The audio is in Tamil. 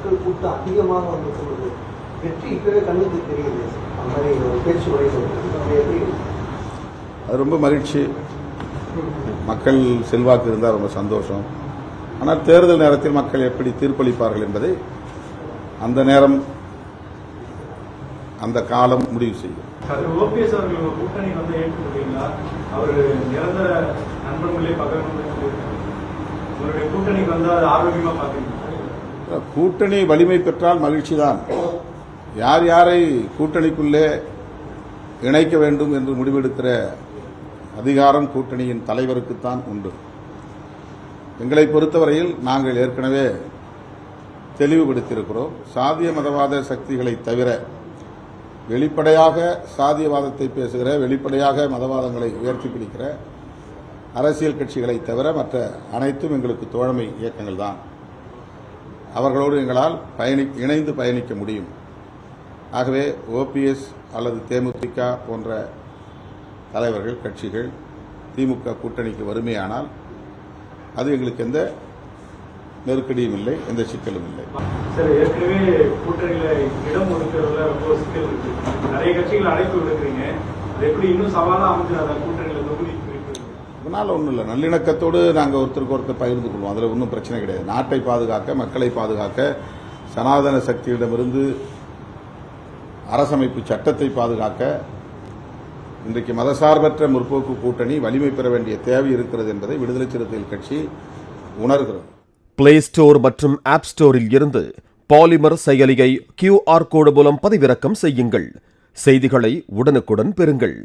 மக்கள் கூட்டம் அதிகமாக வந்து வெற்றி இப்பவே கண்ணுக்கு தெரியுது. அந்த மாதிரி பேச்சு உரைகள் அது ரொம்ப மகிழ்ச்சி. மக்கள் செல்வாக்கு இருந்தால் ரொம்ப சந்தோஷம். ஆனால் தேர்தல் நேரத்தில் மக்கள் எப்படி தீர்ப்பளிப்பார்கள் என்பதை அந்த நேரம் அந்த காலம் முடிவு செய்யும். ஓபிஎஸ் அவர்கள் கூட்டணி வந்து ஏற்றுக்கொள்வீங்களா? அவர் நிரந்தர நண்பர்களே அவருடைய கூட்டணிக்கு வந்து அது ஆரோக்கியமா பாக்குறீங்க? கூட்டணி வலிமை பெற்றால் மகிழ்ச்சி தான். யார் யாரை கூட்டணிக்குள்ளே இணைக்க வேண்டும் என்று முடிவெடுக்கிற அதிகாரம் கூட்டணியின் தலைவருக்குத்தான் உண்டு. எங்களை பொறுத்தவரையில் நாங்கள் ஏற்கனவே தெளிவுபடுத்தியிருக்கிறோம். சாதிய மதவாத சக்திகளை தவிர வெளிப்படையாக சாதியவாதத்தை பேசுகிற, வெளிப்படையாக மதவாதங்களை உயர்த்தி பிடிக்கிற அரசியல் கட்சிகளை தவிர மற்ற அனைத்தும் எங்களுக்கு தோழமை இயக்கங்கள் தான். அவர்களோடு எங்களால் இணைந்து பயணிக்க முடியும். ஆகவே ஓபிஎஸ் அல்லது தேமுதிக போன்ற தலைவர்கள், கட்சிகள் திமுக கூட்டணிக்கு வறுமையானால் அது எங்களுக்கு எந்த நெருக்கடியும் இல்லை, எந்த சிக்கலும் இல்லை. சார், ஏற்கனவே கூட்டணியில இடம் ஒதுக்குறதுல ரொம்ப சிக்கல் இருக்கு. நிறைய கட்சிகள் அழைப்பு விடுக்கிறீங்க. அது எப்படி இன்னும் சவாலா அமைஞ்சிடாத கூட்டணியில தொகுதி? அதனால ஒன்றும் இல்லை, நல்லிணக்கத்தோடு நாங்கள் ஒருத்தருக்கு ஒருத்தர் பகிர்ந்து கொள்வோம். அதில் ஒன்றும் பிரச்சனை கிடையாது. நாட்டை பாதுகாக்க, மக்களை பாதுகாக்க, சனாதன சக்தியிடமிருந்து அரசமைப்பு சட்டத்தை பாதுகாக்க இன்றைக்கு மதசார்பற்ற முற்போக்கு கூட்டணி வலிமை பெற வேண்டிய தேவை இருக்கிறது என்பதை விடுதலை சிறுத்தைகள் கட்சி உணர்கிறது. பிளே ஸ்டோர் மற்றும் ஆப் ஸ்டோரில் இருந்து பாலிமர் செயலியை QR கோடு மூலம் பதிவிறக்கம் செய்யுங்கள். செய்திகளை உடனுக்குடன் பெறுங்கள்.